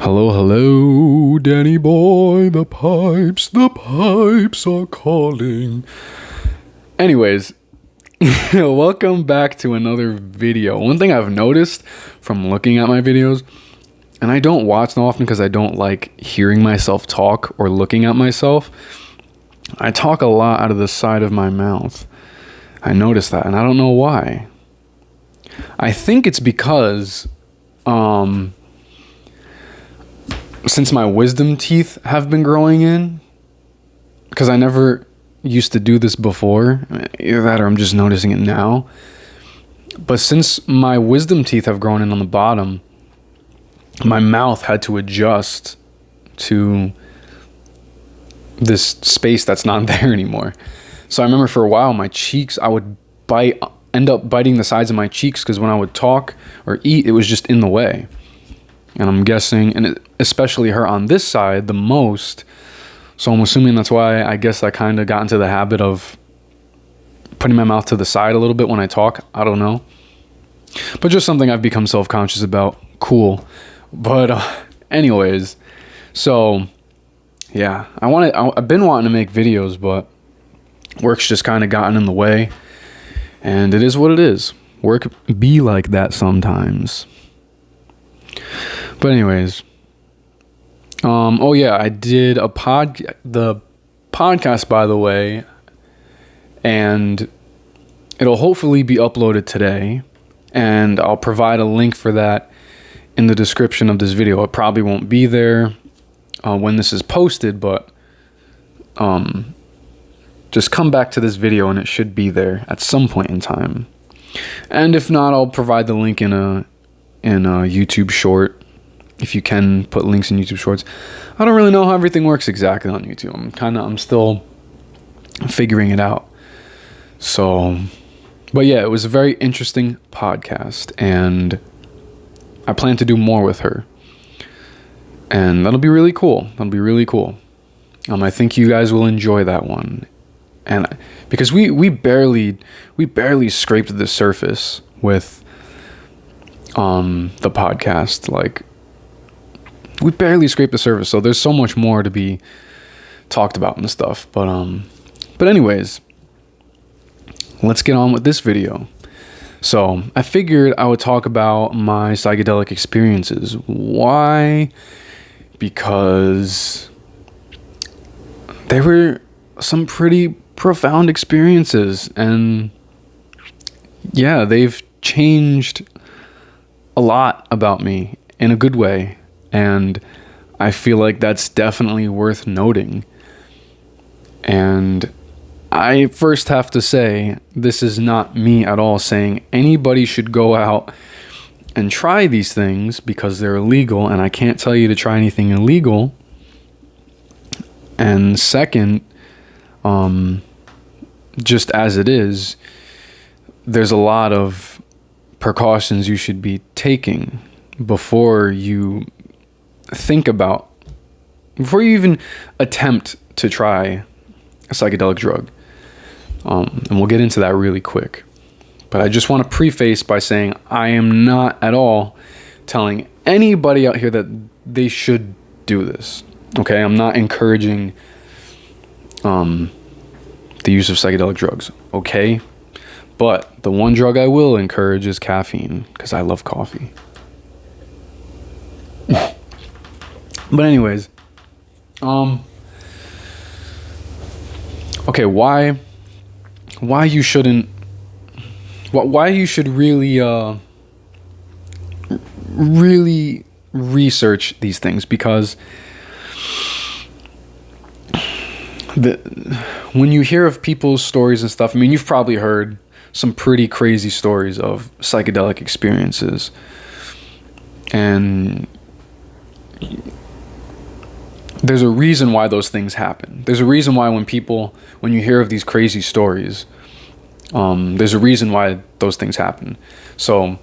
Hello, hello, Danny boy, the pipes are calling. Anyways, welcome back to another video. One thing I've noticed from looking at my videos, and I don't watch them often because I don't like hearing myself talk or looking at myself. I talk a lot out of the side of my mouth. I noticed that, and I don't know why. I think it's because, since my wisdom teeth have been growing in, because I never used to do this before, either that or I'm just noticing it now. But since my wisdom teeth have grown in on the bottom, my mouth had to adjust to this space that's not there anymore. So I remember for a while, my cheeks, I would end up biting the sides of my cheeks because when I would talk or eat, it was just in the way. And I'm guessing, and it especially hurt on this side the most. So I'm assuming that's why I guess I kind of got into the habit of putting my mouth to the side a little bit when I talk. I don't know. But just something I've become self-conscious about. Cool. But anyways, so yeah, I've been wanting to make videos, but work's just kind of gotten in the way. And it is what it is. Work be like that sometimes. But anyways, oh yeah, I did the podcast, by the way, and it'll hopefully be uploaded today, and I'll provide a link for that in the description of this video. It probably won't be there when this is posted, but just come back to this video and it should be there at some point in time. And if not, I'll provide the link in a YouTube short. If you can put links in YouTube shorts. I don't really know how everything works exactly on YouTube. I'm still figuring it out. So, but yeah, it was a very interesting podcast, and I plan to do more with her. And that'll be really cool. I think you guys will enjoy that one. And because we barely scraped the surface with the podcast. Like, we barely scraped the surface, so there's so much more to be talked about and stuff. But anyways, let's get on with this video. So I figured I would talk about my psychedelic experiences. Why? Because they were some pretty profound experiences, and yeah, they've changed a lot about me in a good way. And I feel like that's definitely worth noting. And I first have to say, this is not me at all saying anybody should go out and try these things because they're illegal, and I can't tell you to try anything illegal. And second, just as it is, there's a lot of precautions you should be taking before you even attempt to try a psychedelic drug. And we'll get into that really quick. But I just want to preface by saying I am not at all telling anybody out here that they should do this. Okay? I'm not encouraging the use of psychedelic drugs. Okay? But the one drug I will encourage is caffeine, because I love coffee. But anyways, okay, why you should really research these things, because when you hear of people's stories and stuff, I mean, you've probably heard some pretty crazy stories of psychedelic experiences, and there's a reason why those things happen. There's a reason why when you hear of these crazy stories, there's a reason why those things happen. So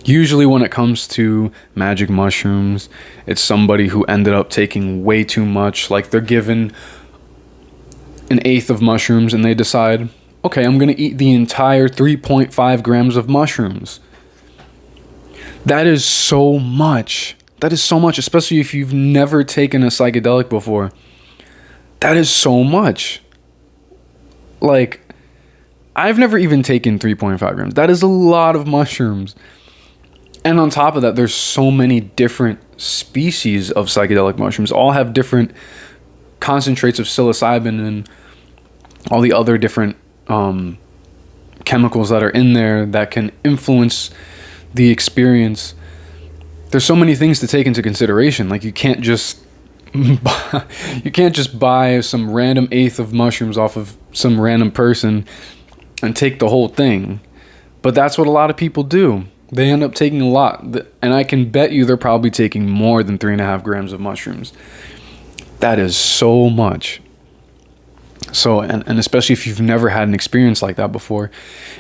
usually when it comes to magic mushrooms, it's somebody who ended up taking way too much. Like, they're given an eighth of mushrooms and they decide, okay, I'm going to eat the entire 3.5 grams of mushrooms. That is so much That is so much, especially if you've never taken a psychedelic before. That is so much. Like, I've never even taken 3.5 grams. That is a lot of mushrooms. And on top of that, there's so many different species of psychedelic mushrooms. All have different concentrates of psilocybin and all the other different chemicals that are in there that can influence the experience. There's so many things to take into consideration. Like, you can't just buy some random eighth of mushrooms off of some random person and take the whole thing. But that's what a lot of people do. They end up taking a lot. And I can bet you they're probably taking more than 3.5 grams of mushrooms. That is so much. So, and especially if you've never had an experience like that before,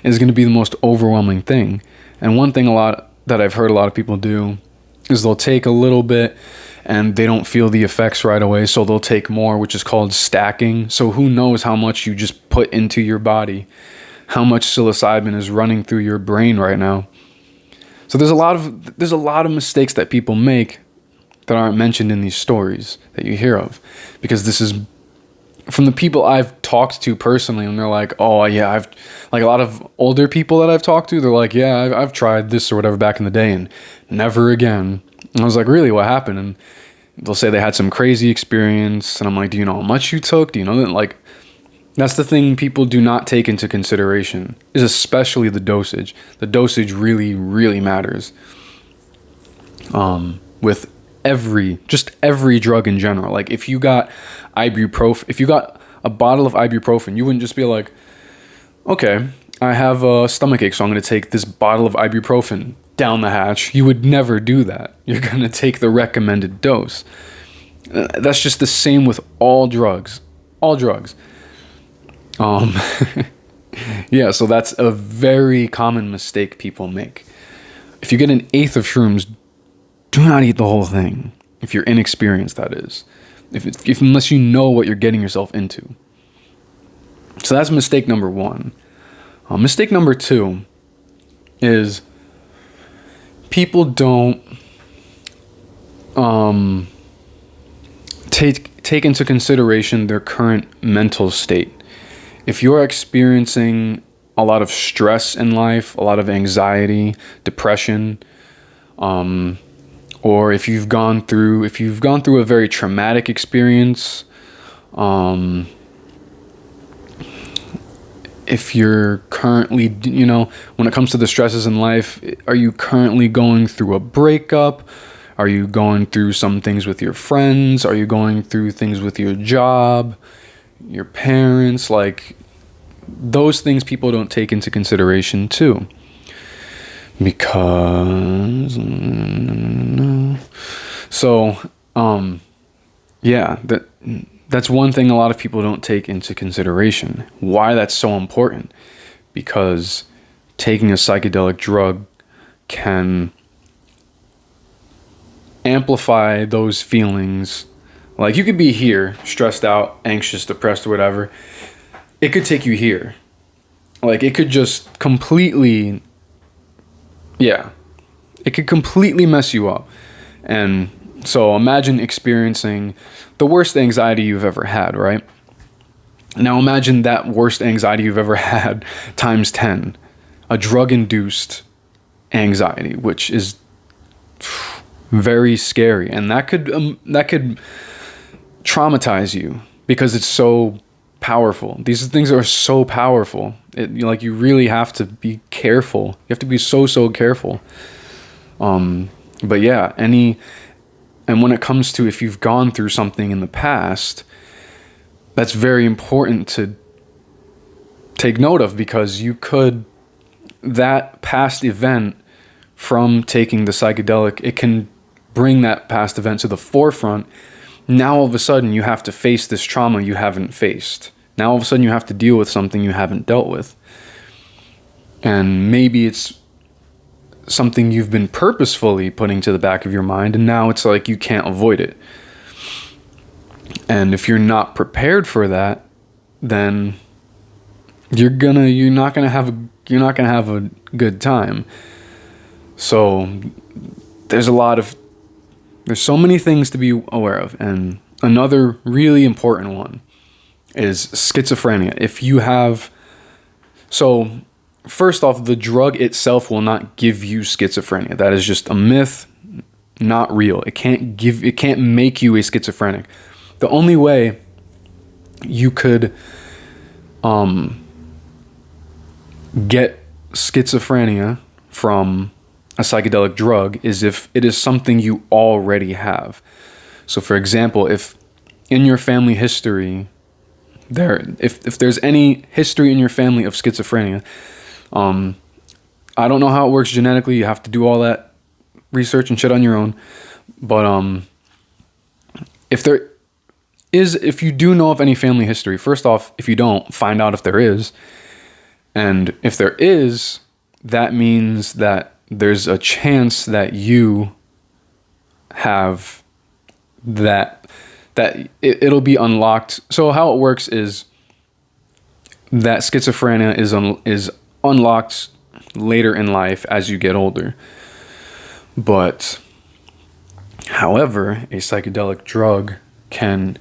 it's going to be the most overwhelming thing. And one thing that I've heard a lot of people do is they'll take a little bit and they don't feel the effects right away, so they'll take more, which is called stacking. So who knows how much you just put into your body, how much psilocybin is running through your brain right now. So there's a lot of mistakes that people make that aren't mentioned in these stories that you hear of, because this is from the people I've talked to personally, and they're like, oh yeah, I've, like, a lot of older people that I've talked to, they're like, yeah, I've tried this or whatever back in the day and never again. And I was like, really, what happened? And they'll say they had some crazy experience, and I'm like, do you know how much you took? Do you know that? Like, that's the thing people do not take into consideration, is especially the dosage. The dosage really, really matters. With every drug in general. Like, if you got a bottle of ibuprofen, you wouldn't just be like, okay, I have a stomachache, so I'm going to take this bottle of ibuprofen down the hatch. You would never do that. You're going to take the recommended dose. That's just the same with all drugs. Yeah, so that's a very common mistake people make. If you get an eighth of shrooms, do not eat the whole thing. If you're inexperienced, that is. Unless you know what you're getting yourself into. So that's mistake number one. Mistake number two is people don't take into consideration their current mental state. If you're experiencing a lot of stress in life, a lot of anxiety, depression, or if you've gone through a very traumatic experience, if you're currently, when it comes to the stresses in life, are you currently going through a breakup? Are you going through some things with your friends? Are you going through things with your job, your parents? Like, those things people don't take into consideration too. Because, that's one thing a lot of people don't take into consideration. Why that's so important? Because taking a psychedelic drug can amplify those feelings. Like, you could be here, stressed out, anxious, depressed, or whatever. It could take you here. Like, it could just completely... Yeah, it could completely mess you up. And so imagine experiencing the worst anxiety you've ever had, right? Now imagine that worst anxiety you've ever had times 10. A drug-induced anxiety, which is very scary. And that could traumatize you because it's so powerful. These things are so powerful. You really have to be careful. You have to be so careful. But yeah, and when it comes to, if you've gone through something in the past, that's very important to take note of, because that past event from taking the psychedelic, it can bring that past event to the forefront. Now all of a sudden you have to face this trauma you haven't faced. Now all of a sudden you have to deal with something you haven't dealt with. And maybe it's something you've been purposefully putting to the back of your mind, and now it's like you can't avoid it. And if you're not prepared for that, then you're not gonna have a good time. So there's a lot of There's so many things to be aware of. And another really important one is schizophrenia. If you have... So, first off, the drug itself will not give you schizophrenia. That is just a myth, not real. It can't make you a schizophrenic. The only way you could get schizophrenia from a psychedelic drug is if it is something you already have. So for example, if in your family history if there's any history in your family of schizophrenia, I don't know how it works genetically. You have to do all that research and shit on your own. But if you do know of any family history, first off, if you don't, find out if there is. And if there is, that means that there's a chance that you have it'll be unlocked. So how it works is that schizophrenia is unlocked later in life as you get older. But however, a psychedelic drug can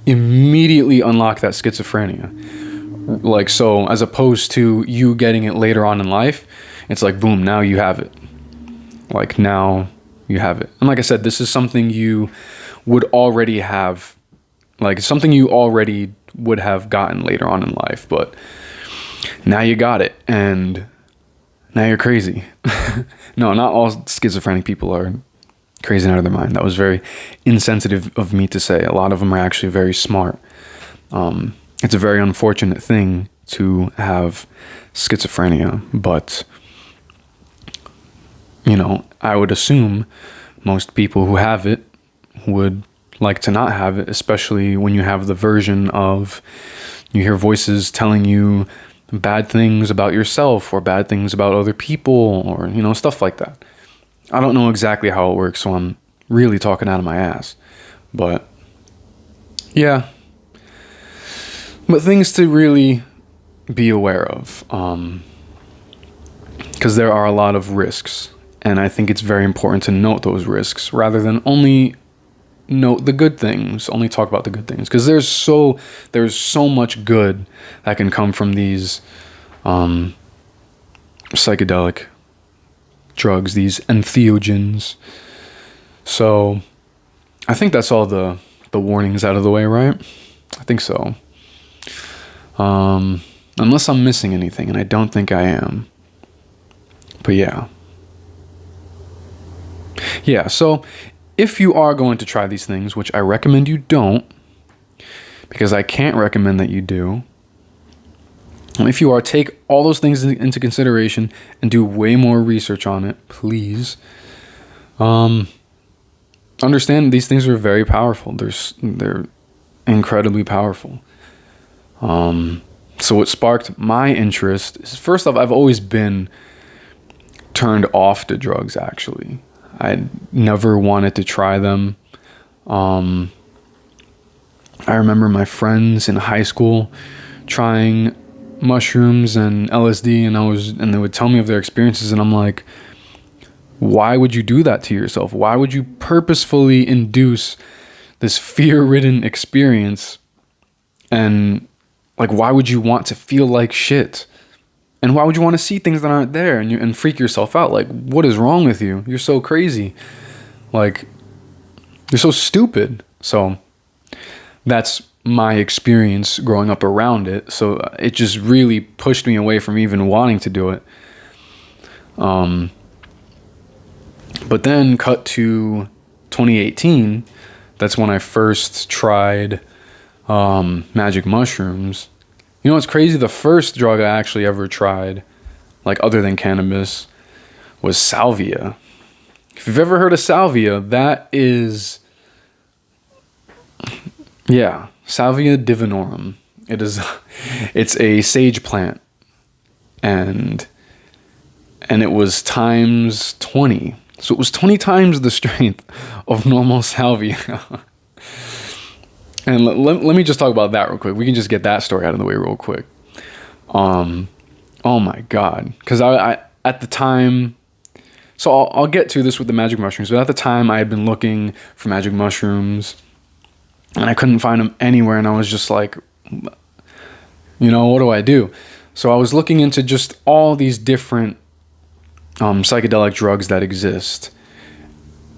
immediately unlock that schizophrenia. Like, so as opposed to you getting it later on in life, it's like, boom, now you have it. Like, now you have it. And like I said, this is something you would already have, like something you already would have gotten later on in life, but now you got it and now you're crazy. No, not all schizophrenic people are crazy and out of their mind. That was very insensitive of me to say. A lot of them are actually very smart. It's a very unfortunate thing to have schizophrenia, but I would assume most people who have it would like to not have it, especially when you have the version of you hear voices telling you bad things about yourself or bad things about other people or, stuff like that. I don't know exactly how it works, so I'm really talking out of my ass. But yeah. But things to really be aware of, because there are a lot of risks. And I think it's very important to note those risks rather than only note the good things, only talk about the good things. Because there's so much good that can come from these psychedelic drugs, these entheogens. So I think that's all the warnings out of the way, right? I think so. Unless I'm missing anything, and I don't think I am. But yeah. Yeah, so if you are going to try these things, which I recommend you don't, because I can't recommend that you do, if you are, take all those things into consideration and do way more research on it, please. Understand these things are very powerful. They're incredibly powerful. So what sparked my interest is, first off, I've always been turned off to drugs, actually. I never wanted to try them. I remember my friends in high school trying mushrooms and LSD, and they would tell me of their experiences, and I'm like, why would you do that to yourself? Why would you purposefully induce this fear-ridden experience? And like, why would you want to feel like shit? And why would you want to see things that aren't there and freak yourself out? Like, what is wrong with you? You're so crazy. Like, you're so stupid. So that's my experience growing up around it. So it just really pushed me away from even wanting to do it. But then cut to 2018. That's when I first tried magic mushrooms. You know what's crazy? The first drug I actually ever tried, like other than cannabis, was salvia. If you've ever heard of salvia, that is, yeah, Salvia Divinorum. It's a sage plant, and it was times 20. So it was 20 times the strength of normal salvia. And let me just talk about that real quick. We can just get that story out of the way real quick. Oh my God. Because I at the time, So I'll get to this with the magic mushrooms, but at the time I had been looking for magic mushrooms and I couldn't find them anywhere, and I was just like, what do I do? So I was looking into just all these different psychedelic drugs that exist.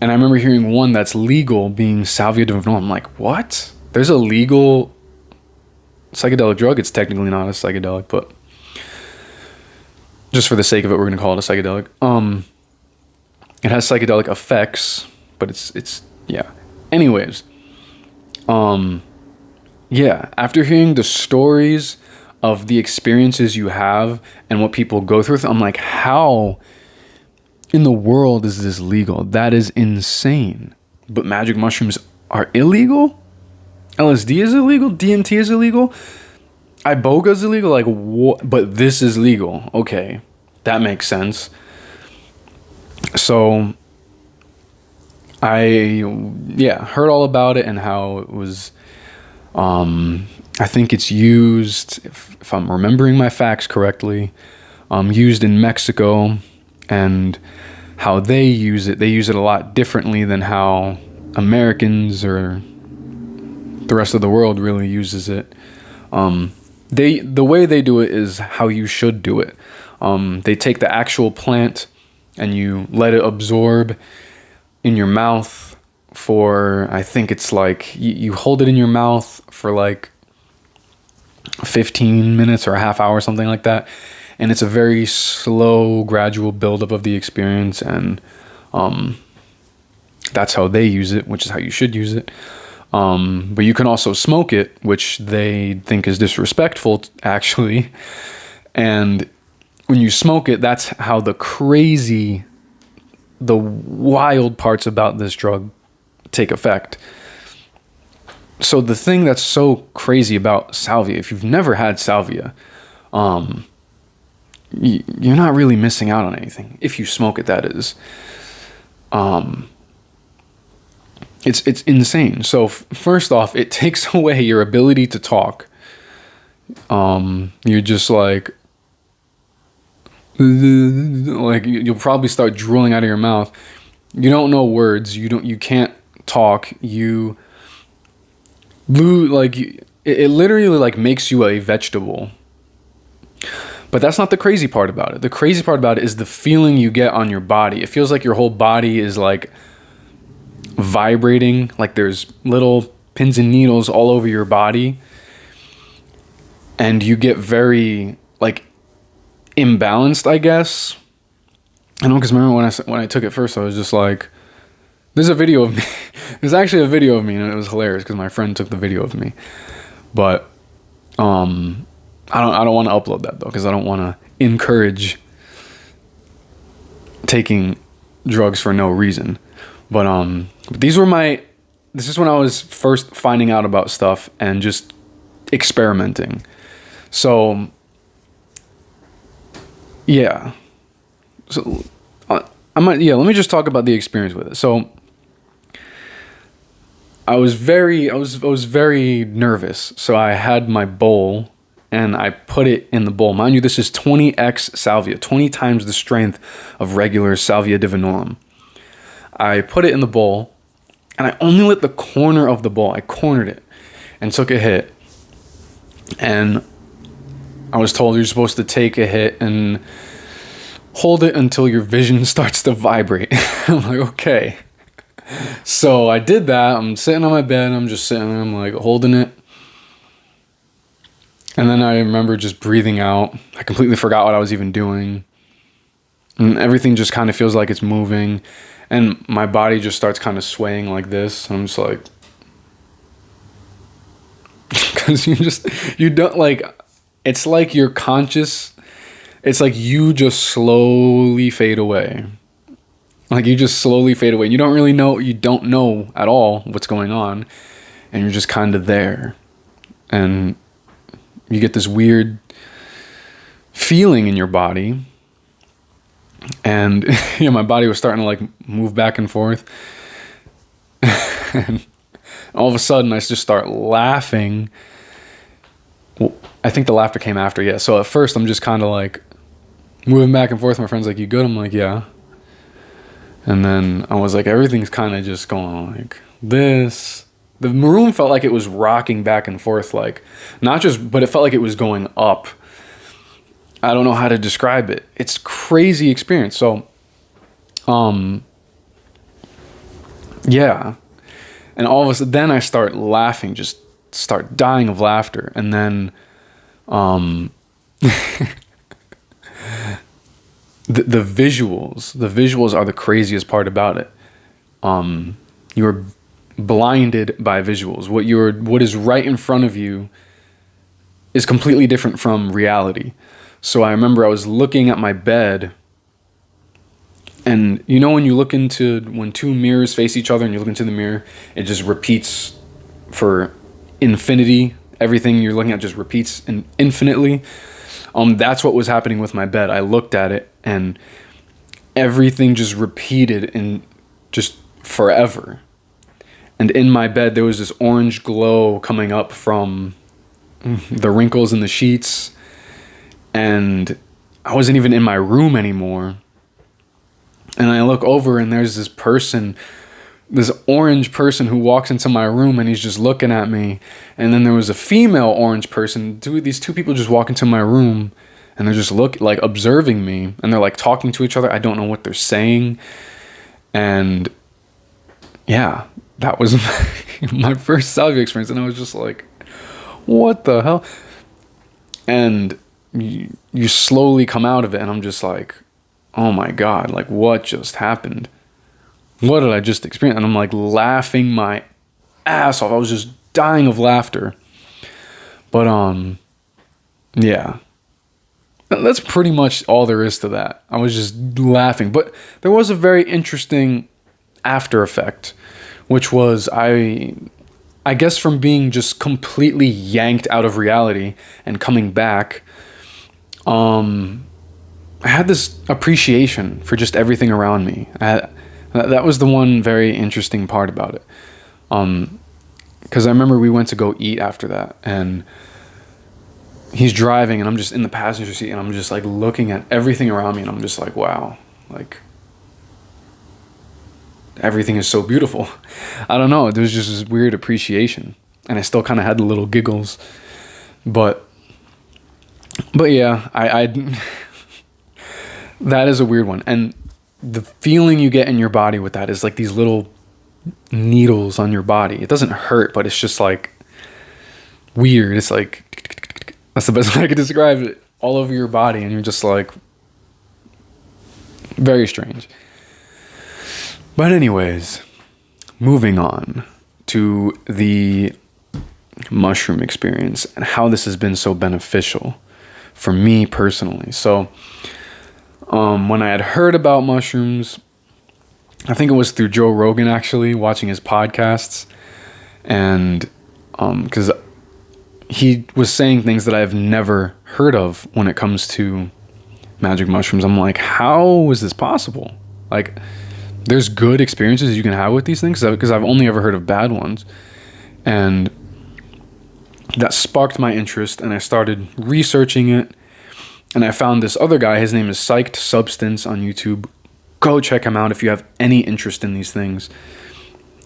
And I remember hearing one that's legal being Salvia Divinorum. I'm like, what? There's a legal psychedelic drug? It's technically not a psychedelic, but just for the sake of it, we're going to call it a psychedelic. It has psychedelic effects, but it's yeah. Anyways, yeah, after hearing the stories of the experiences you have and what people go through, I'm like, how in the world is this legal? That is insane. But magic mushrooms are illegal? LSD is illegal? DMT is illegal? Iboga is illegal? Like, what? But this is legal. Okay, that makes sense. So I heard all about it and how it was, I think it's used, if I'm remembering my facts correctly, used in Mexico, and how they use it a lot differently than how Americans or the rest of the world really uses it. The way they do it is how you should do it. They take the actual plant and you let it absorb in your mouth for, I think it's like, you hold it in your mouth for like 15 minutes or a half hour, something like that. And it's a very slow, gradual buildup of the experience. And that's how they use it, which is how you should use it. But you can also smoke it, which they think is disrespectful, actually. And when you smoke it, that's how the wild parts about this drug take effect. So the thing that's so crazy about salvia, if you've never had salvia, you're not really missing out on anything. If you smoke it, that is. It's insane. So first off, it takes away your ability to talk. You're just like you'll probably start drooling out of your mouth. You don't know words. You can't talk. You lose, it literally makes you a vegetable. But that's not the crazy part about it. The crazy part about it is the feeling you get on your body. It feels like your whole body is like vibrating, like there's little pins and needles all over your body, and you get very imbalanced, I guess. I know, because remember when I took it first, I was just like, there's a video of me. There's actually a video of me, and it was hilarious because my friend took the video of me. But I don't want to upload that though, because I don't want to encourage taking drugs for no reason. But this is when I was first finding out about stuff and just experimenting. So yeah. So let me just talk about the experience with it. So I was very nervous. So I had my bowl and I put it in the bowl. Mind you, this is 20x salvia, 20 times the strength of regular Salvia Divinorum. I put it in the bowl and I only lit the corner of the bowl. I cornered it and took a hit. And I was told you're supposed to take a hit and hold it until your vision starts to vibrate. I'm like, okay. So I did that. I'm sitting on my bed. I'm just sitting there. I'm like holding it. And then I remember just breathing out. I completely forgot what I was even doing. And everything just kind of feels like it's moving. And my body just starts kind of swaying like this. I'm just like, because you don't it's like you're conscious. It's like you just slowly fade away. Like you just slowly fade away. You don't really know, you don't know at all what's going on. And you're just kind of there. And you get this weird feeling in your body. And my body was starting to move back and forth. And all of a sudden I just start laughing. Well, I think the laughter came after, yeah. So at first I'm just kind of moving back and forth. My friend's like, "You good?" I'm like, "Yeah." And then I was like, everything's kind of just going like this. The room felt like it was rocking back and forth, like not just, but it felt like it was going up. I don't know how to describe it. It's crazy experience. So, yeah. And all of a sudden, then I start laughing, just start dying of laughter. And then, the visuals are the craziest part about it. You're blinded by visuals. What is right in front of you is completely different from reality. So I remember I was looking at my bed, and you know when two mirrors face each other and you look into the mirror, it just repeats for infinity. Everything you're looking at just repeats infinitely. That's what was happening with my bed. I looked at it and everything just repeated in just forever. And in my bed, there was this orange glow coming up from the wrinkles in the sheets. And I wasn't even in my room anymore. And I look over and there's this orange person who walks into my room, and he's just looking at me. And then there was a female orange person. These two people just walk into my room, and they're just observing me, and they're like talking to each other. I don't know what they're saying. And yeah, that was my first Salvia experience. And I was just like, what the hell? And you slowly come out of it, and I'm just like, oh my God, like what just happened? What did I just experience? And I'm like laughing my ass off. I was just dying of laughter. But yeah. That's pretty much all there is to that. I was just laughing. But there was a very interesting after effect, which was I guess from being just completely yanked out of reality and coming back, I had this appreciation for just everything around me. That was the one very interesting part about it. Because I remember we went to go eat after that, and he's driving, and I'm just in the passenger seat, and I'm just like looking at everything around me, and I'm just like, wow, like everything is so beautiful. I don't know. There was just this weird appreciation, and I still kind of had the little giggles, but yeah, I that is a weird one. And the feeling you get in your body with that is like these little needles on your body. It doesn't hurt, but it's just like weird. It's like, that's the best way I could describe it. All over your body, and you're just like, very strange. But anyways, moving on to the mushroom experience and how this has been so beneficial for me personally. So when I had heard about mushrooms, I think it was through Joe Rogan, actually, watching his podcasts. And because he was saying things that I've never heard of when it comes to magic mushrooms. I'm like, how is this possible? Like, there's good experiences you can have with these things, because I've only ever heard of bad ones. And that sparked my interest, and I started researching it. And I found this other guy. His name is Psyched Substance on YouTube. Go check him out if you have any interest in these things.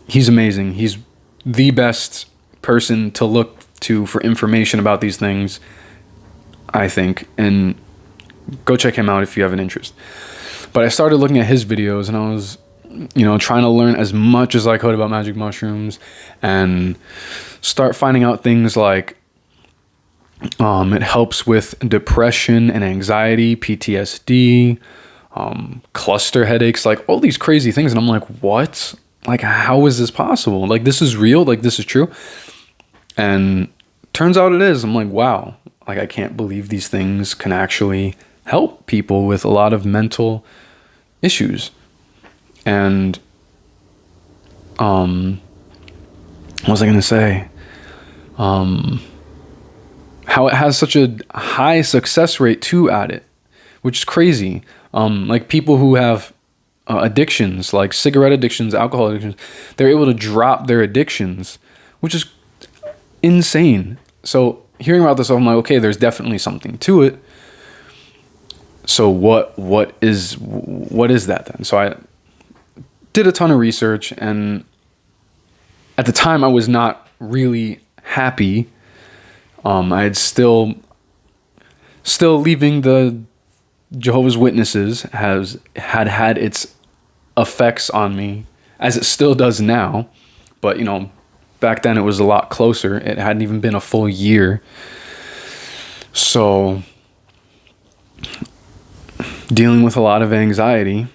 He's amazing. He's the best person to look to for information about these things, I think. And go check him out if you have an interest. But I started looking at his videos, and I was, trying to learn as much as I could about magic mushrooms, and start finding out things like it helps with depression and anxiety, PTSD, cluster headaches, like all these crazy things. And I'm like, what? Like, how is this possible? Like, this is real? Like, this is true? And turns out it is. I'm like, wow. Like, I can't believe these things can actually help people with a lot of mental issues. And what was I going to say? How it has such a high success rate too at it, which is crazy. Like people who have addictions, like cigarette addictions, alcohol addictions, they're able to drop their addictions, which is insane. So hearing about this, I'm like, okay, there's definitely something to it. So what is that then? So did a ton of research, and at the time I was not really happy. I had still leaving the Jehovah's Witnesses had its effects on me, as it still does now. But, you know, back then it was a lot closer. It hadn't even been a full year. So, dealing with a lot of anxiety,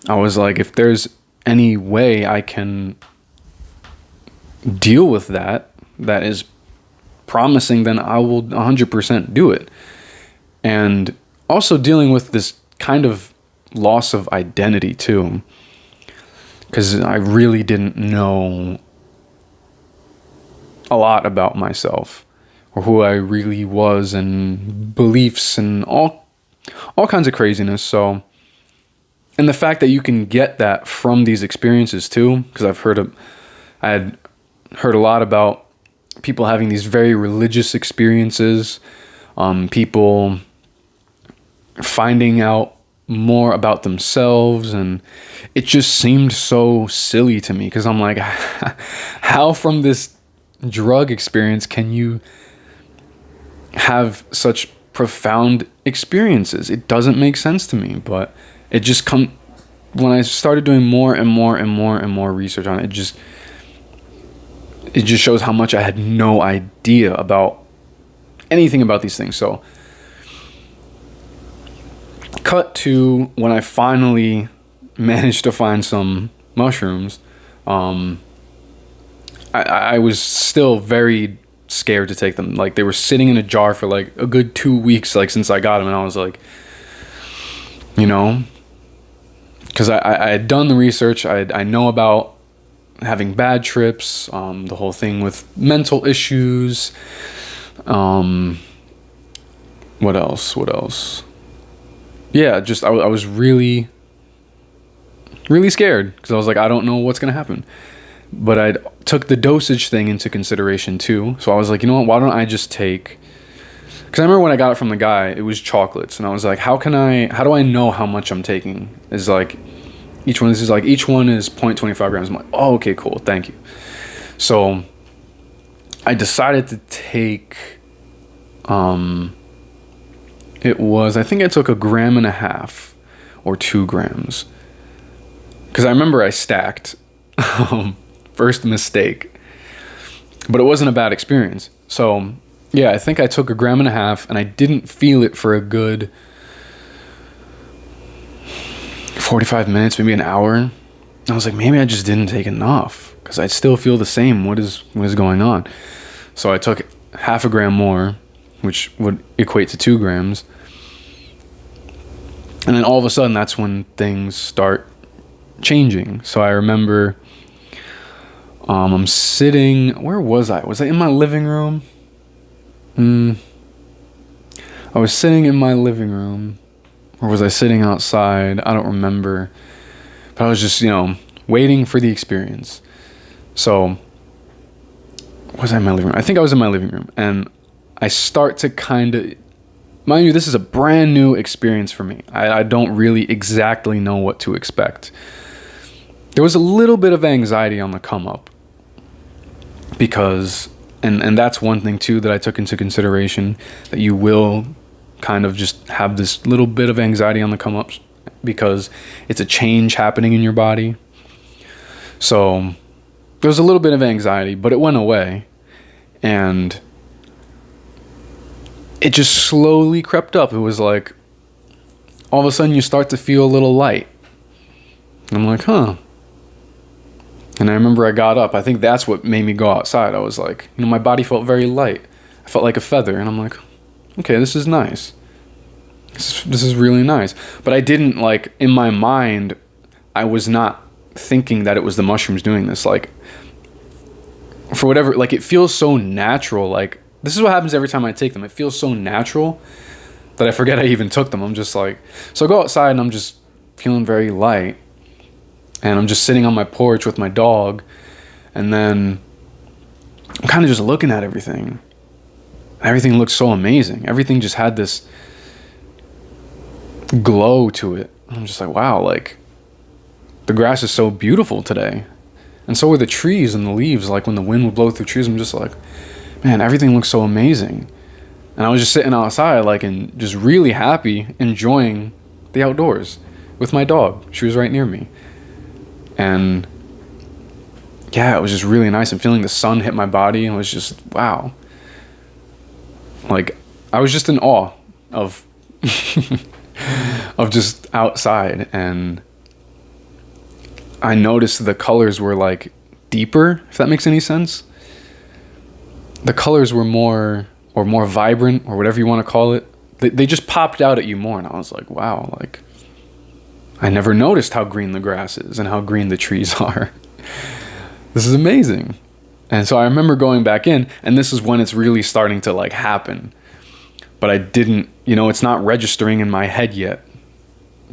I was like, if there's any way I can deal with that is promising, then I will 100% do it. And also dealing with this kind of loss of identity too, because I really didn't know a lot about myself or who I really was, and beliefs and all kinds of craziness. So, and the fact that you can get that from these experiences too, because I had heard a lot about people having these very religious experiences, people finding out more about themselves, and it just seemed so silly to me, because I'm like, how from this drug experience can you have such profound experiences? It doesn't make sense to me. But it just when I started doing more and more and more and more research on it, it just shows how much I had no idea about anything about these things. So, cut to when I finally managed to find some mushrooms. I was still very scared to take them. Like, they were sitting in a jar for like a good 2 weeks, like, since I got them, and I was like, you know, because I had done the research. I know about having bad trips, the whole thing with mental issues. What else? Yeah, just I was really, really scared, because I was like, I don't know what's gonna happen. But I took the dosage thing into consideration too. So I was like, you know what? Why don't I just take? Because I remember when I got it from the guy, it was chocolates, and I was like, how do I know how much I'm taking? Is like, each one is 0.25 grams. I'm like, oh, okay, cool, thank you. So I decided to take, I think I took 1.5 grams or 2 grams. Because I remember I stacked, first mistake, but it wasn't a bad experience. So yeah, I think I took 1.5 grams, and I didn't feel it for a good 45 minutes, maybe an hour. I was like, maybe I just didn't take enough, because I still feel the same. What is going on? So I took 0.5 gram more, which would equate to 2 grams. And then all of a sudden, that's when things start changing. So I remember, I'm sitting, where was I? Was I in my living room? I was sitting in my living room, or was I sitting outside? I don't remember. But I was just, waiting for the experience. So, was I in my living room? I think I was in my living room. And I start to kind of, mind you, this is a brand new experience for me. I don't really exactly know what to expect. There was a little bit of anxiety on the come up, because, and that's one thing too that I took into consideration, that you will kind of just have this little bit of anxiety on the come up, because it's a change happening in your body. So there was a little bit of anxiety, but it went away, and it just slowly crept up. It was like, all of a sudden you start to feel a little light. And I'm like, huh. And I remember I got up. I think that's what made me go outside. I was like, my body felt very light. I felt like a feather. And I'm like, okay, this is nice. This is really nice. But I didn't, like, in my mind, I was not thinking that it was the mushrooms doing this. Like, for whatever, like, it feels so natural. Like, this is what happens every time I take them. It feels so natural that I forget I even took them. I'm just like, so I go outside and I'm just feeling very light. And I'm just sitting on my porch with my dog. And then I'm kind of just looking at everything. Everything looks so amazing. Everything just had this glow to it. I'm just like, wow, like, the grass is so beautiful today. And so are the trees and the leaves. Like when the wind would blow through trees, I'm just like, man, everything looks so amazing. And I was just sitting outside, like, and just really happy, enjoying the outdoors with my dog. She was right near me. And yeah, it was just really nice. And feeling the sun hit my body, and it was just, wow. Like, I was just in awe of of just outside. And I noticed the colors were like deeper, if that makes any sense. The colors were more vibrant, or whatever you want to call it. They just popped out at you more. And I was like, wow, like, I never noticed how green the grass is and how green the trees are. This is amazing. And so I remember going back in, and this is when it's really starting to like happen. But I didn't, it's not registering in my head yet,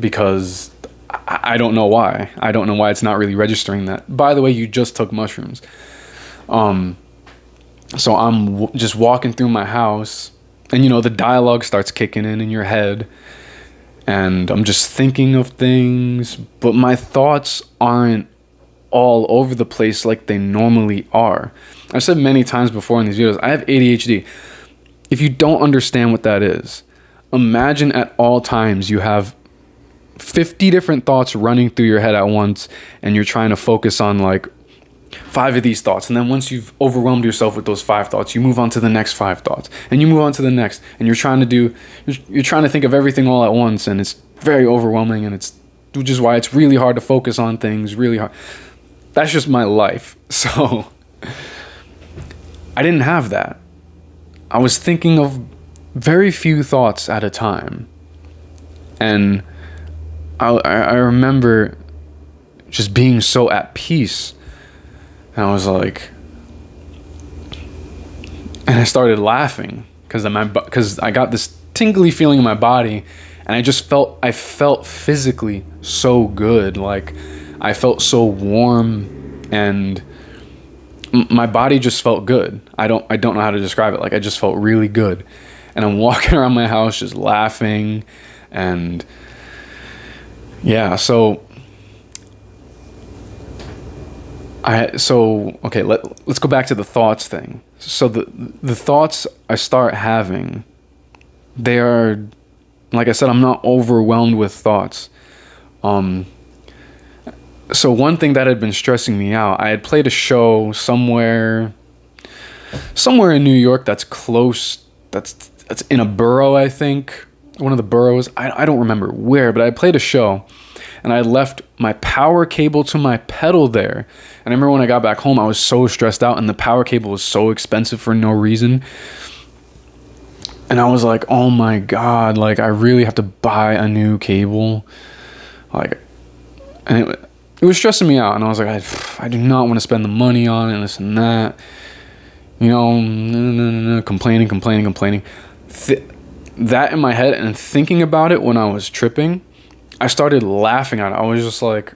because I don't know why. I don't know why it's not really registering that. By the way, you just took mushrooms. So I'm just walking through my house, and the dialogue starts kicking in your head, and I'm just thinking of things, but my thoughts aren't all over the place like they normally are. I've said many times before in these videos, I have ADHD. If you don't understand what that is, imagine at all times you have 50 different thoughts running through your head at once, and you're trying to focus on like 5 of these thoughts. And then once you've overwhelmed yourself with those 5 thoughts, you move on to the next 5 thoughts, and you move on to the next, and you're trying to think of everything all at once, and it's very overwhelming, and it's which is why it's really hard to focus on things, really hard. That's just my life. So I didn't have that. I was thinking of very few thoughts at a time. And I remember just being so at peace. And I was like, and I started laughing because I got this tingly feeling in my body, and I felt physically so good. Like, I felt so warm, and my body just felt good. I don't know how to describe it. Like, I just felt really good. And I'm walking around my house just laughing, and yeah, so okay, let's go back to the thoughts thing. So the thoughts I start having, they are, like I said, I'm not overwhelmed with thoughts. So one thing that had been stressing me out, I had played a show somewhere in New York that's close, that's in a borough, I think. One of the boroughs. I don't remember where, but I played a show, and I left my power cable to my pedal there. And I remember when I got back home, I was so stressed out, and the power cable was so expensive for no reason. And I was like, oh my God, like, I really have to buy a new cable. Like, and it was stressing me out. And I was like, I do not want to spend the money on it, and this and that. Complaining. That in my head, and thinking about it when I was tripping, I started laughing at it. I was just like,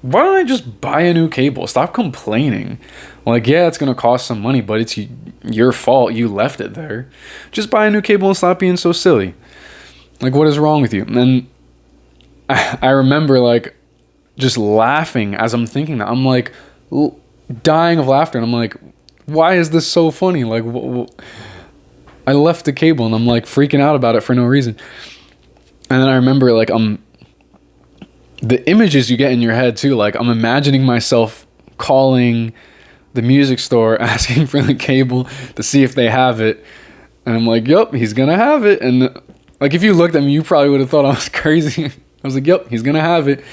why don't I just buy a new cable? Stop complaining. Like, yeah, it's going to cost some money, but it's your fault. You left it there. Just buy a new cable and stop being so silly. Like, what is wrong with you? And then I remember, like, just laughing as I'm thinking that. I'm like dying of laughter, and I'm like, why is this so funny? Like, I left the cable, and I'm like freaking out about it for no reason. And then I remember, like, the images you get in your head too. Like, I'm imagining myself calling the music store, asking for the cable to see if they have it. And I'm like, yep, he's gonna have it. And like, if you looked at me, you probably would have thought I was crazy. I was like, yep, he's gonna have it.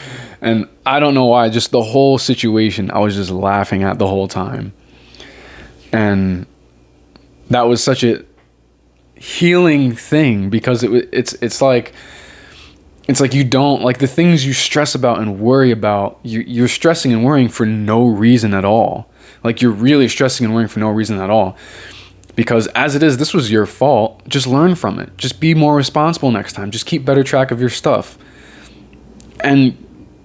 And I don't know why, just the whole situation, I was just laughing at the whole time. And that was such a healing thing, because it's like you don't, like, the things you stress about and worry about, you're stressing and worrying for no reason at all. Like, you're really stressing and worrying for no reason at all, because as it is, this was your fault. Just learn from it. Just be more responsible next time. Just keep better track of your stuff, and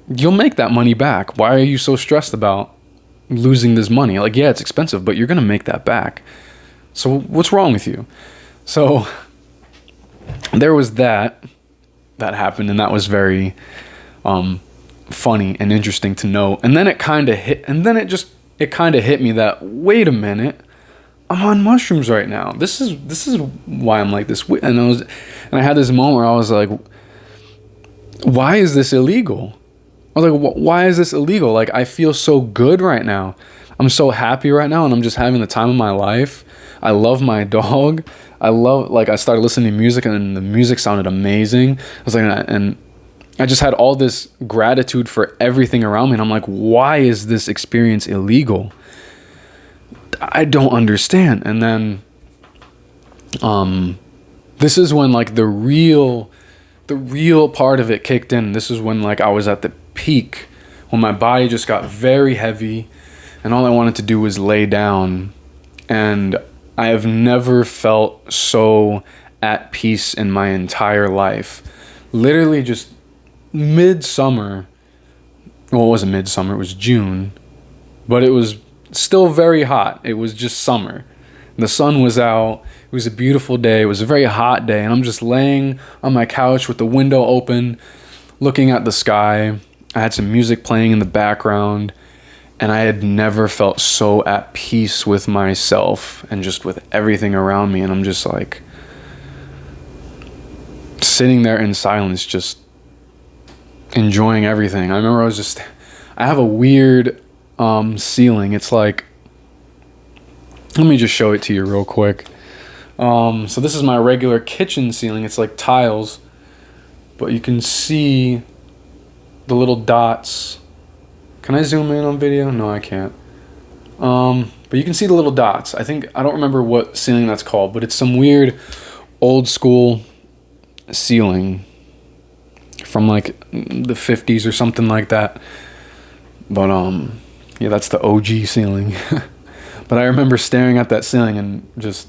you'll make that money back. Why are you so stressed about losing this money? Like, yeah, it's expensive, but you're gonna make that back. So what's wrong with you? So there was that happened, and that was very funny and interesting to know. And then it kind of hit me that, wait a minute, I'm on mushrooms right now. This is why I'm like this. And I had this moment where I was like, why is this illegal? I was like, why is this illegal? Like, I feel so good right now. I'm so happy right now, and I'm just having the time of my life. I love my dog. I started listening to music, and the music sounded amazing. I was like, and I just had all this gratitude for everything around me. And I'm like, why is this experience illegal? I don't understand. And then, this is when like the real part of it kicked in. This is when like I was at the peak, when my body just got very heavy, and all I wanted to do was lay down. And I have never felt so at peace in my entire life. Literally just midsummer. Well, it wasn't midsummer, it was June, but it was still very hot. It was just summer. The sun was out. It was a beautiful day. It was a very hot day, and I'm just laying on my couch with the window open, looking at the sky. I had some music playing in the background, and I had never felt so at peace with myself and just with everything around me. And I'm just like sitting there in silence, just enjoying everything. I remember I have a weird ceiling. It's like, let me just show it to you real quick. So this is my regular kitchen ceiling. It's like tiles, but you can see the little dots. Can I zoom in on video? No, I can't. But you can see the little dots. I don't remember what ceiling that's called, but it's some weird old school ceiling from like the 50s or something like that. But yeah, that's the OG ceiling. But I remember staring at that ceiling and just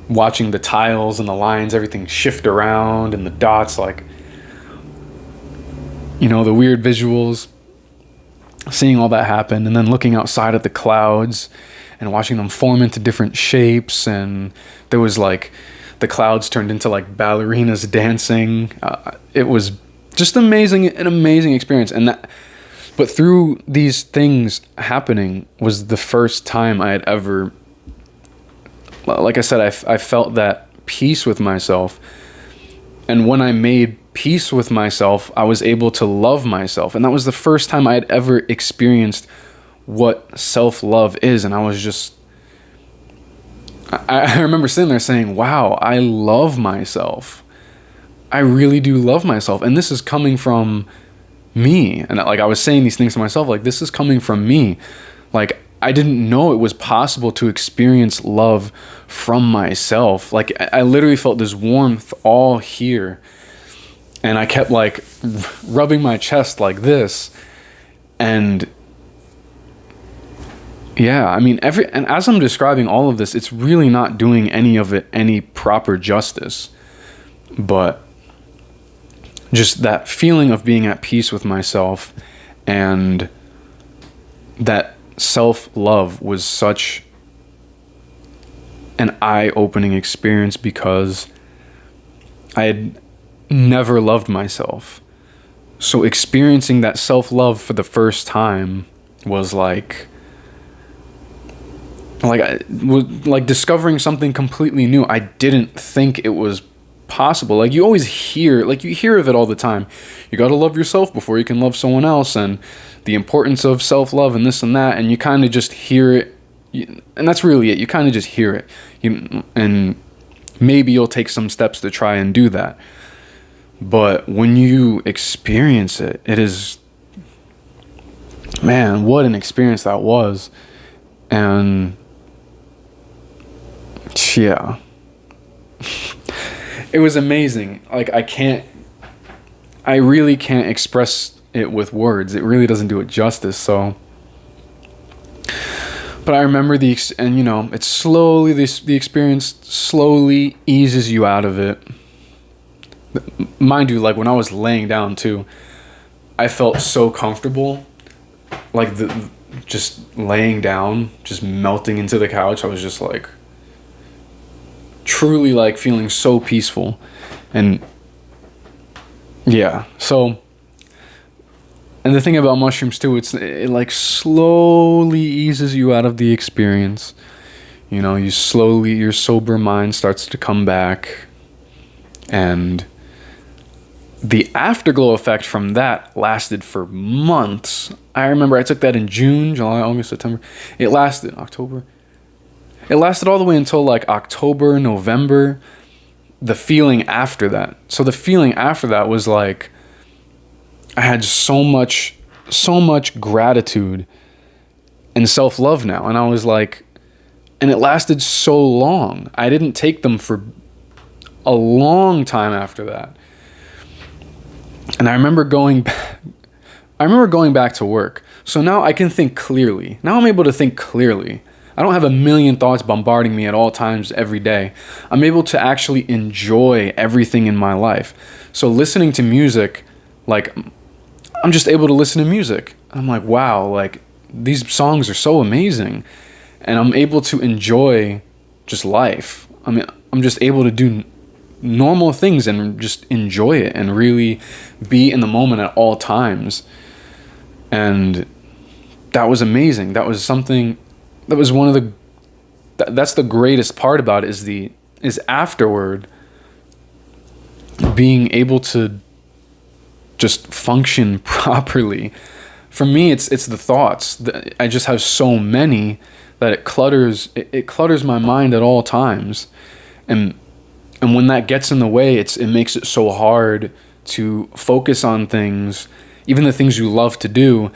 watching the tiles and the lines, everything shift around, and the dots, like, you know, the weird visuals, seeing all that happen, and then looking outside at the clouds and watching them form into different shapes. And there was like, the clouds turned into like ballerinas dancing. It was just an amazing experience. But through these things happening was the first time I had ever, like I said, I felt that peace with myself. And when I made peace with myself, I was able to love myself. And that was the first time I had ever experienced what self-love is. And I was just, I remember sitting there saying, wow, I love myself. I really do love myself. And this is coming from me. And like I was saying these things to myself, like, this is coming from me. Like, I didn't know it was possible to experience love from myself. Like, I literally felt this warmth all here, and I kept like rubbing my chest like this. And yeah, I mean, and as I'm describing all of this, it's really not doing any of it any proper justice. But just that feeling of being at peace with myself, and that self-love was such an eye-opening experience, because I had never loved myself. So experiencing that self-love for the first time was like discovering something completely new. I didn't think it was possible. Like, you always hear, like, you hear of it all the time. You got to love yourself before you can love someone else, and the importance of self-love and this and that, and you kind of just hear it, and that's really it. You kind of just hear it, and maybe you'll take some steps to try and do that. But when you experience it, it is, man, what an experience that was. And yeah, it was amazing. Like, I really can't express it with words. It really doesn't do it justice. So, but I remember and you know, it's slowly, the experience slowly eases you out of it. Mind you, like, when I was laying down too, I felt so comfortable, like just laying down, just melting into the couch. I was just like truly like feeling so peaceful. And yeah, so And the thing about mushrooms too, it like slowly eases you out of the experience. You know, your sober mind starts to come back, and the afterglow effect from that lasted for months. I remember I took that in June, July, August, September. It lasted October. It lasted all the way until like October, November. The feeling after that. So the feeling after that was like I had so much gratitude and self-love now. And I was like, and it lasted so long. I didn't take them for a long time after that. And I remember going back to work. So now I can think clearly. Now I'm able to think clearly. I don't have a million thoughts bombarding me at all times every day. I'm able to actually enjoy everything in my life. So listening to music, like, I'm just able to listen to music. I'm like, wow, like, these songs are so amazing. And I'm able to enjoy just life. I mean, I'm just able to do normal things and just enjoy it and really be in the moment at all times. And that was amazing. That was something... That was one of the... That's the greatest part about it is afterward being able to just function properly. For me, it's the thoughts. I just have so many that it clutters my mind at all times, and when that gets in the way, it makes it so hard to focus on things, even the things you love to do.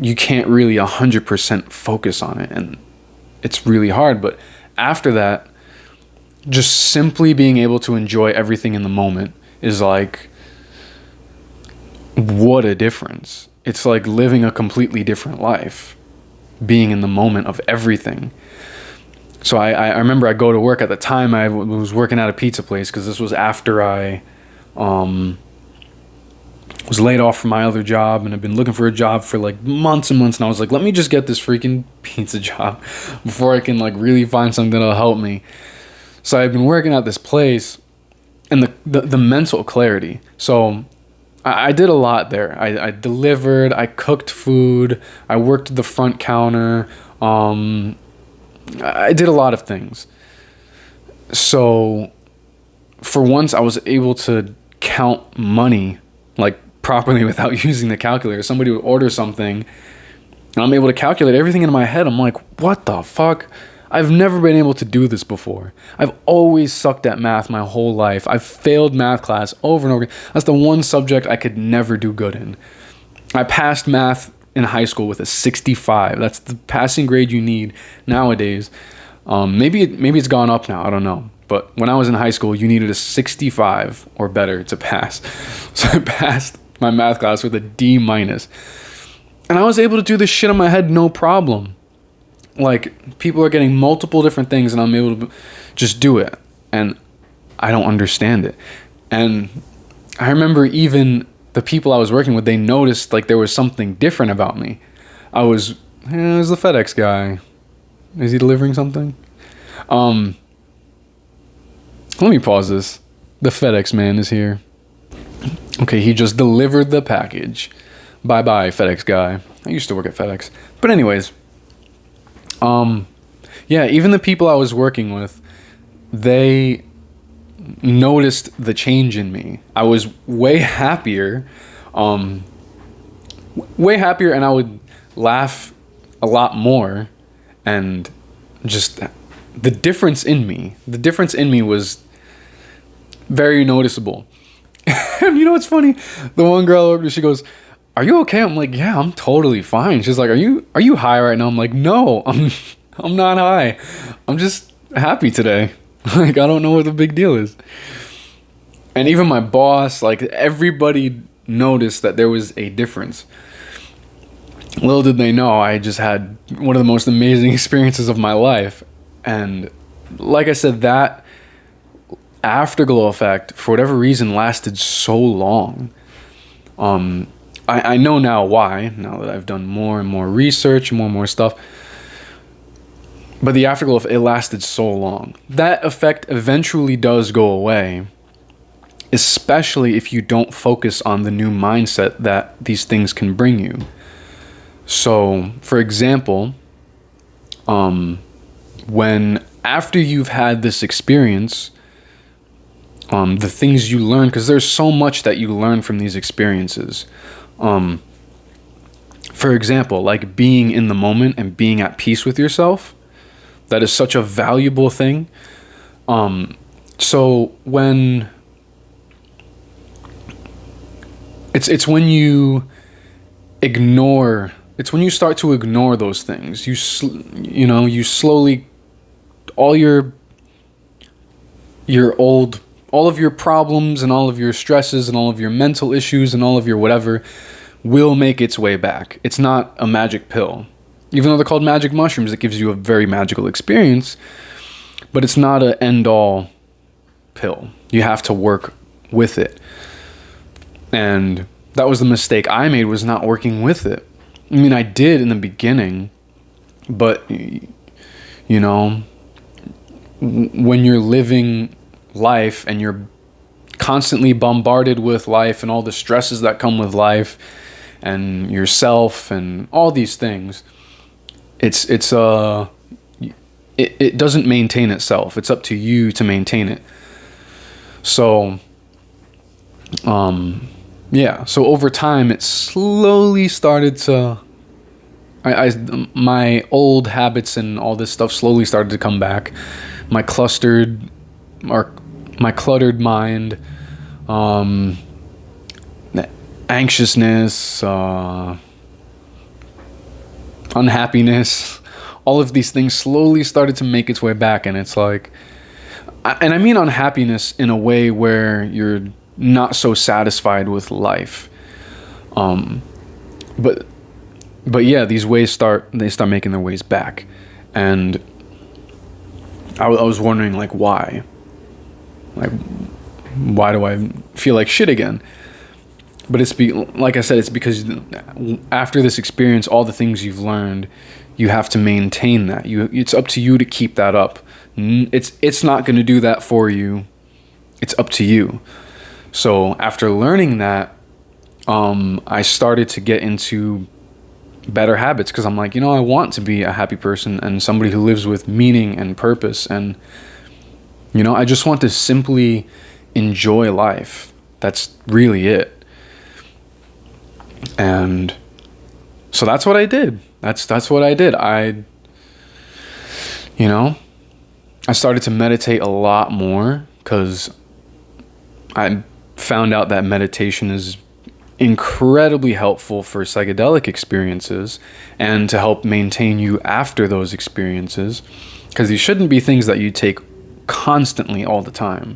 You can't really 100% focus on it, and it's really hard. But after that, just simply being able to enjoy everything in the moment is like, what a difference. It's like living a completely different life, being in the moment of everything. So I remember I go to work. At the time I was working at a pizza place, because this was after I was laid off from my other job, and I've been looking for a job for like months and months, and I was like, let me just get this freaking pizza job before I can like really find something that'll help me. So I've been working at this place, and the mental clarity. So I did a lot there. I delivered, I cooked food, I worked the front counter, I did a lot of things. So for once I was able to count money like properly without using the calculator. Somebody would order something, and I'm able to calculate everything in my head. I'm like, what the fuck? I've never been able to do this before. I've always sucked at math my whole life. I've failed math class over and over again. That's the one subject I could never do good in. I passed math in high school with a 65. That's the passing grade you need nowadays. Maybe it's gone up now. I don't know. But when I was in high school, you needed a 65 or better to pass. So I passed my math class with a D-. And I was able to do this shit in my head no problem. Like, people are getting multiple different things, and I'm able to just do it. And I don't understand it. And I remember even the people I was working with, they noticed like there was something different about me. I was the FedEx guy. Is he delivering something? Let me pause this. The FedEx man is here. Okay, he just delivered the package. Bye-bye, FedEx guy. I used to work at FedEx. But anyways, yeah, even the people I was working with, they noticed the change in me. I was way happier, and I would laugh a lot more, and just the difference in me was very noticeable. And you know what's funny? The one girl over there, she goes, "Are you okay?" I'm like, "Yeah, I'm totally fine." She's like, "Are you high right now?" I'm like, "No, I'm not high. I'm just happy today." Like, I don't know what the big deal is. And even my boss, like, everybody noticed that there was a difference. Little did they know, I just had one of the most amazing experiences of my life. And like I said, that afterglow effect, for whatever reason, lasted so long. I know now why, now that I've done more and more research, more and more stuff. But the afterglow, it lasted so long. That effect eventually does go away. especially if you don't focus on the new mindset that these things can bring you. So, for example, when after you've had this experience, the things you learn, because there's so much that you learn from these experiences. For example, like being in the moment and being at peace with yourself, that is such a valuable thing. So when it's when you ignore, it's when you start to ignore those things. You slowly, all of your problems and all of your stresses and all of your mental issues and all of your whatever will make its way back. It's not a magic pill. Even though they're called magic mushrooms, it gives you a very magical experience, but it's not an end-all pill. You have to work with it. And that was the mistake I made, was not working with it. I mean, I did in the beginning, but, you know, when you're living life and you're constantly bombarded with life and all the stresses that come with life and yourself and all these things, it doesn't maintain itself. It's up to you to maintain it. So so over time it slowly started to my old habits and all this stuff slowly started to come back. My cluttered mind, anxiousness, unhappiness, all of these things slowly started to make its way back. And it's like, and I mean unhappiness in a way where you're not so satisfied with life. But yeah, these ways start making their ways back. And I was wondering, like, why? Like, why do I feel like shit again? But like I said, it's because after this experience, all the things you've learned, you have to maintain that. It's up to you to keep that up. It's not going to do that for you. It's up to you. So after learning that, I started to get into better habits, because I'm like, I want to be a happy person and somebody who lives with meaning and purpose. And, I just want to simply enjoy life. That's really it. And so that's what I did. That's what I did. I started to meditate a lot more, because I found out that meditation is incredibly helpful for psychedelic experiences and to help maintain you after those experiences, because these shouldn't be things that you take constantly all the time.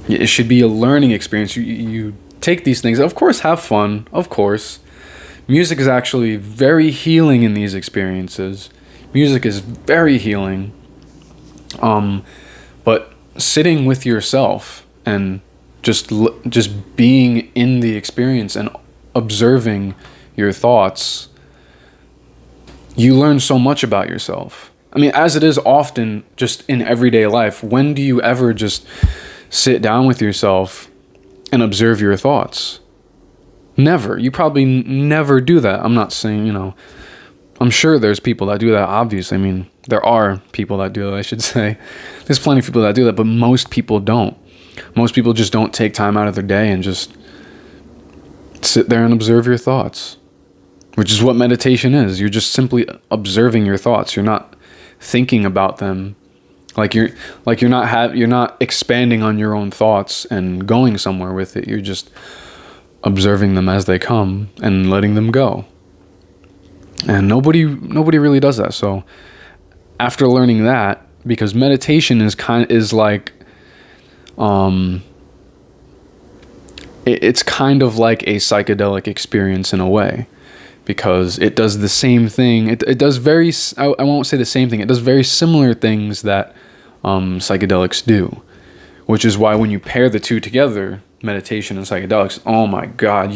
It should be a learning experience. You take these things, of course, have fun, of course. Music is actually very healing in these experiences. Music is very healing. But sitting with yourself and just being in the experience and observing your thoughts, you learn so much about yourself. I mean, as it is often just in everyday life, when do you ever just sit down with yourself and observe your thoughts? Never. You probably never do that. I'm not saying, I'm sure there's people that do that, obviously. I mean, there are people that do that, I should say. There's plenty of people that do that, but most people don't. Most people just don't take time out of their day and just sit there and observe your thoughts, which is what meditation is. You're just simply observing your thoughts. You're not thinking about them. You're not expanding on your own thoughts and going somewhere with it. You're just observing them as they come and letting them go. And nobody really does that. So after learning that, because meditation is like it's kind of like a psychedelic experience in a way, because it does the same thing. It does I won't say the same thing. It does very similar things that psychedelics do, which is why when you pair the two together, meditation and psychedelics, oh my God,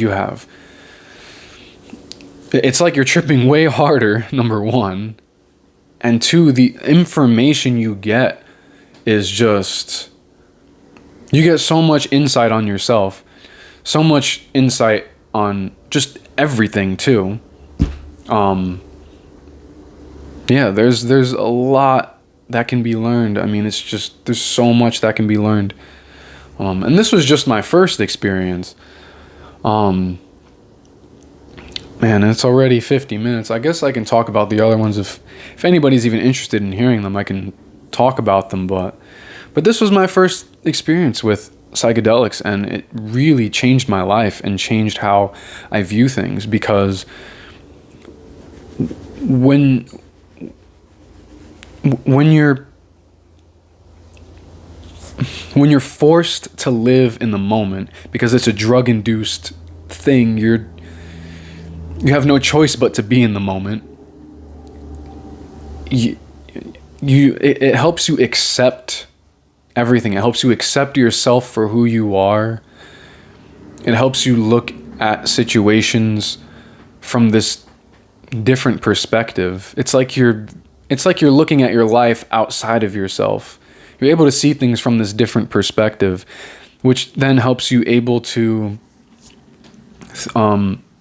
it's like you're tripping way harder, number one, and two, the information you get is just You get so much insight on yourself, so much insight on just everything too. Yeah, there's a lot that can be learned. I mean, it's just, there's so much that can be learned. And this was just my first experience. Man, it's already 50 minutes. I guess I can talk about the other ones if anybody's even interested in hearing them. I can talk about them, but this was my first experience with psychedelics, and it really changed my life and changed how I view things, because when you're forced to live in the moment because it's a drug-induced thing, you have no choice but to be in the moment. It helps you accept everything. It helps you accept yourself for who you are. It helps you look at situations from this different perspective. It's like you're looking at your life outside of yourself. You're able to see things from this different perspective, which then helps you able to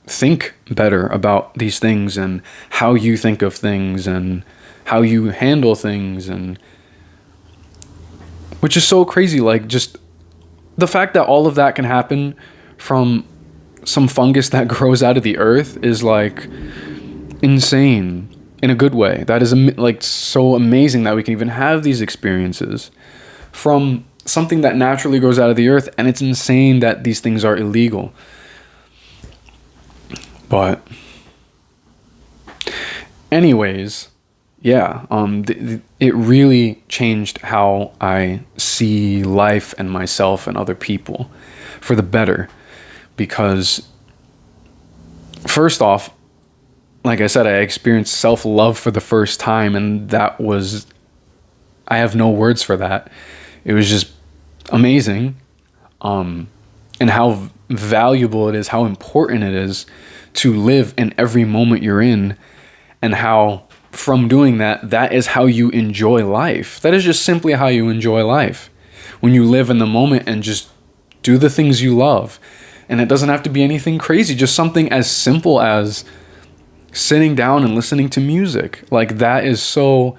think better about these things and how you think of things and how you handle things, and which is so crazy. Like, just the fact that all of that can happen from some fungus that grows out of the earth is like insane in a good way. That is like so amazing that we can even have these experiences from something that naturally grows out of the earth, and it's insane that these things are illegal. But anyways, yeah, it really changed how I see life and myself and other people for the better, because first off, like I said, I experienced self-love for the first time, and that was, I have no words for that. It was just amazing, and how valuable it is, how important it is to live in every moment you're in, and how from doing that, that is how you enjoy life. That is just simply how you enjoy life. When you live in the moment and just do the things you love. And it doesn't have to be anything crazy, just something as simple as sitting down and listening to music. Like, that is so,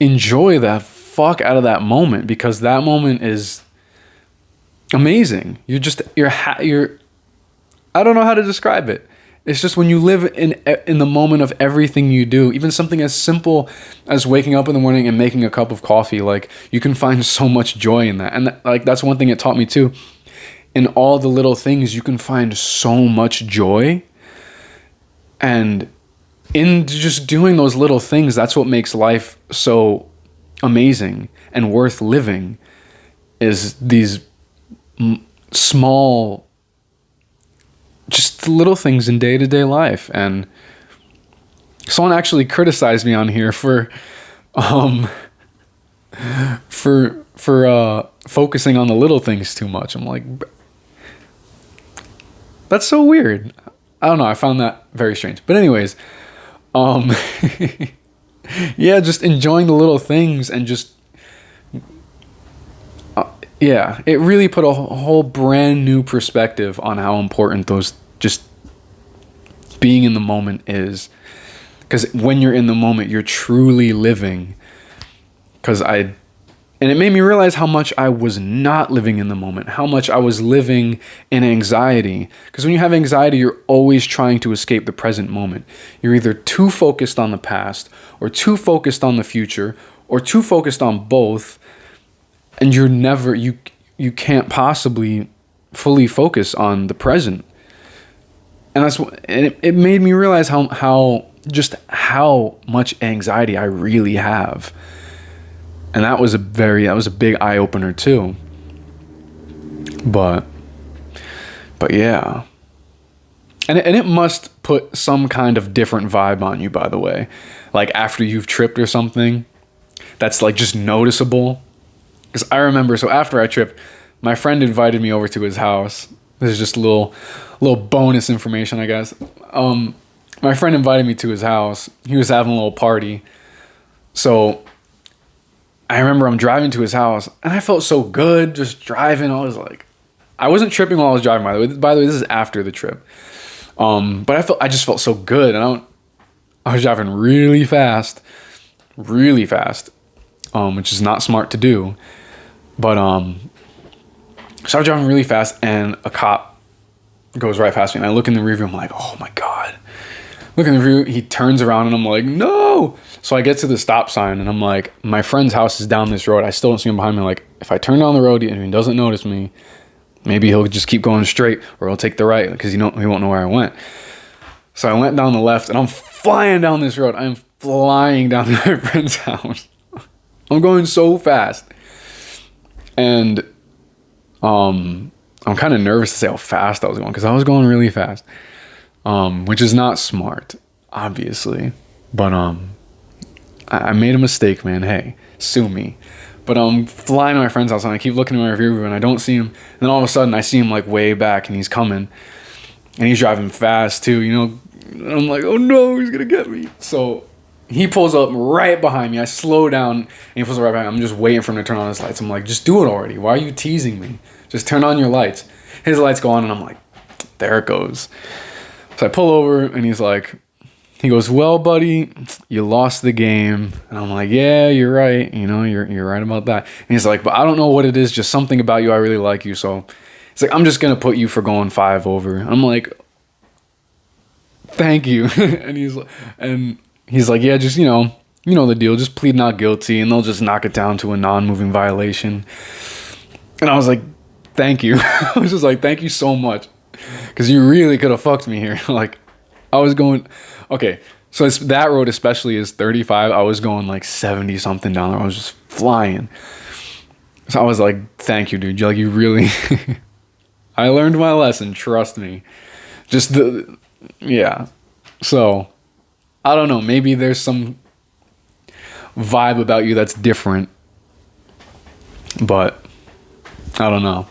enjoy the fuck out of that moment, because that moment is amazing. You're I don't know how to describe it. It's just when you live in the moment of everything you do, even something as simple as waking up in the morning and making a cup of coffee, like, you can find so much joy in that. And that's one thing it taught me too. In all the little things, you can find so much joy. And in just doing those little things, that's what makes life so amazing and worth living, is these small, just little things in day-to-day life. And someone actually criticized me on here for focusing on the little things too much. I'm like, that's so weird. I don't know, I found that very strange. But anyways, yeah, just enjoying the little things, and just yeah, it really put a whole brand new perspective on how important those, just being in the moment is. Because when you're in the moment, you're truly living. And it made me realize how much I was not living in the moment, how much I was living in anxiety. Because when you have anxiety, you're always trying to escape the present moment. You're either too focused on the past, or too focused on the future, or too focused on both. And you're never, you can't possibly fully focus on the present. And it made me realize how much anxiety I really have. And that was a big eye opener too. But yeah. And it must put some kind of different vibe on you, by the way. Like, after you've tripped or something, that's like just noticeable. Because I remember, so after I tripped, my friend invited me over to his house. This is just a little bonus information, I guess. My friend invited me to his house. He was having a little party. So I remember I'm driving to his house and I felt so good just driving. I was like, I wasn't tripping while I was driving, by the way. By the way, this is after the trip. But I just felt so good. And I was driving really fast, which is not smart to do. But, so I was driving really fast and a cop goes right past me and I look in the rearview. I'm like, oh my God. Look in the rearview. He turns around and I'm like, no. So I get to the stop sign and I'm like, my friend's house is down this road. I still don't see him behind me. Like, if I turn down the road and he doesn't notice me, maybe he'll just keep going straight or he'll take the right because he won't know where I went. So I went down the left and I'm flying down this road. I'm flying down to my friend's house. I'm going so fast. And I'm kind of nervous to say how fast I was going because I was going really fast, which is not smart, obviously. But I made a mistake, man. Hey, sue me. But I'm flying to my friend's house and I keep looking in my rear view and I don't see him. And then all of a sudden I see him like way back and he's coming and he's driving fast too, you know. And I'm like, oh no, he's gonna get me. So he pulls up right behind me. I slow down and he pulls up right behind me. I'm just waiting for him to turn on his lights. I'm like, just do it already. Why are you teasing me? Just turn on your lights. His lights go on and I'm like, there it goes. So I pull over and he goes, well, buddy, you lost the game. And I'm like, yeah, you're right. You know, you're right about that. And he's like, but I don't know what it is. Just something about you. I really like you. So he's like, I'm just going to put you for going 5 over. I'm like, thank you. and he's like, yeah, just, you know the deal. Just plead not guilty and they'll just knock it down to a non-moving violation. And I was like, thank you. I was just like, thank you so much. Because you really could have fucked me here. Like, I was going, okay, so that road especially is 35. I was going like 70 something down there. I was just flying. So I was like, thank you, dude. You really, I learned my lesson. Trust me. Yeah. So, I don't know. Maybe there's some vibe about you that's different. But, I don't know.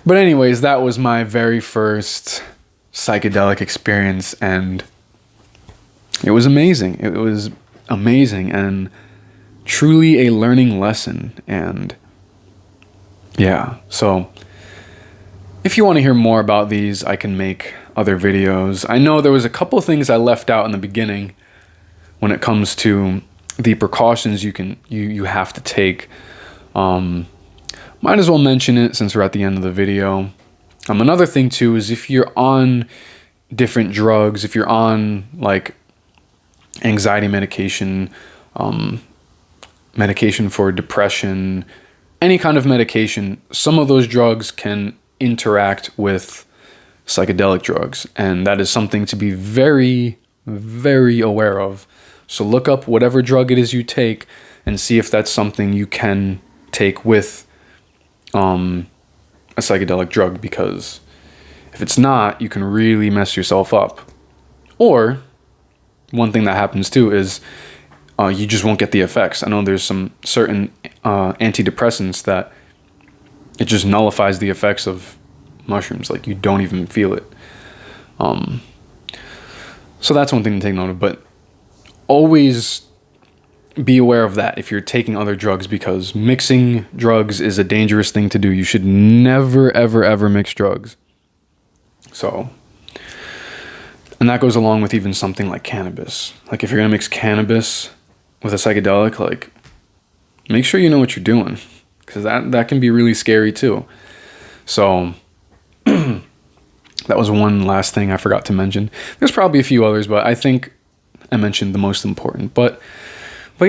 But anyways, that was my very first psychedelic experience and it was amazing. It was amazing and truly a learning lesson. And yeah, so if you want to hear more about these, I can make other videos. I know there was a couple of things I left out in the beginning when it comes to the precautions you have to take. Might as well mention it since we're at the end of the video. Another thing too is if you're on different drugs, if you're on like anxiety medication, medication for depression, any kind of medication, some of those drugs can interact with psychedelic drugs. And that is something to be very, very aware of. So look up whatever drug it is you take and see if that's something you can take with a psychedelic drug, because if it's not, you can really mess yourself up. Or one thing that happens too is you just won't get the effects. I know there's some certain antidepressants that it just nullifies the effects of mushrooms. Like you don't even feel it. So that's one thing to take note of, but always be aware of that if you're taking other drugs, because mixing drugs is a dangerous thing to do. You should never, ever, ever mix drugs. So, and that goes along with even something like cannabis. Like if you're going to mix cannabis with a psychedelic, like make sure you know what you're doing, because that can be really scary too. So that was one last thing I forgot to mention. There's probably a few others, but I think I mentioned the most important. But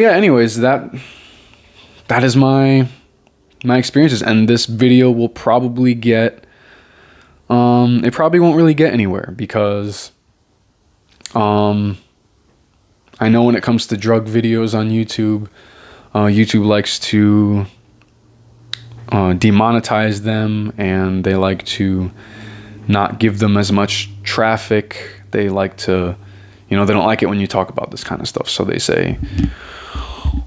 yeah, anyways, that is my experiences, and this video will probably get it probably won't really get anywhere, because I know when it comes to drug videos on YouTube, YouTube likes to demonetize them, and they like to not give them as much traffic. They like to, they don't like it when you talk about this kind of stuff, so they say,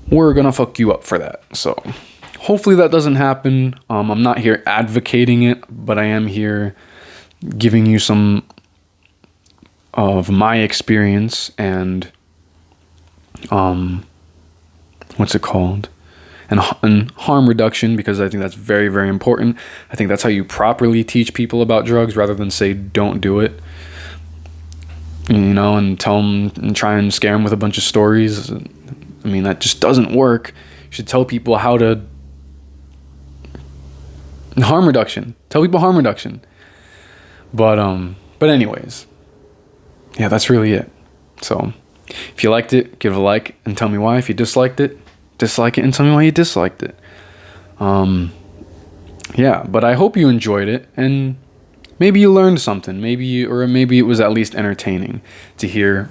we're gonna fuck you up for that. So hopefully that doesn't happen. I'm not here advocating it, but I am here giving you some of my experience and what's it called? and harm reduction, because I think that's very, very important. I think that's how you properly teach people about drugs, rather than say don't do it, and tell them and try and scare them with a bunch of stories. I mean, that just doesn't work. You should tell people how to harm reduction. Tell people harm reduction. But anyways, yeah, that's really it. So if you liked it, give it a like and tell me why. If you disliked it, dislike it and tell me why you disliked it. Yeah, but I hope you enjoyed it, and maybe you learned something. Maybe it was at least entertaining to hear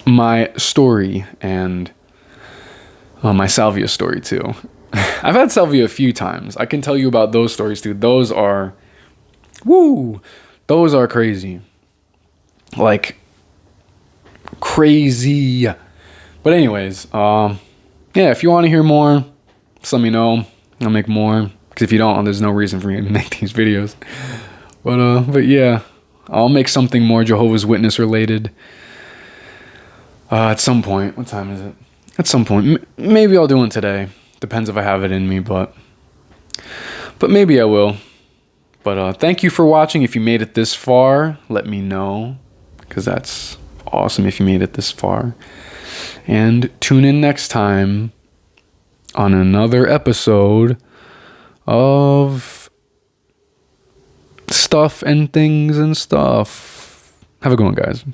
my story, and my Salvia story too. I've had Salvia a few times. I can tell you about those stories too. Those are crazy. Like, crazy. But anyways, yeah, if you want to hear more, just let me know. I'll make more. Because if you don't, there's no reason for me to make these videos. But yeah, I'll make something more Jehovah's Witness related. At some point. What time is it? At some point. Maybe I'll do one today. Depends if I have it in me, but maybe I will. But thank you for watching. If you made it this far, let me know, because that's awesome if you made it this far. And tune in next time on another episode of Stuff and Things and Stuff. Have a good one, guys.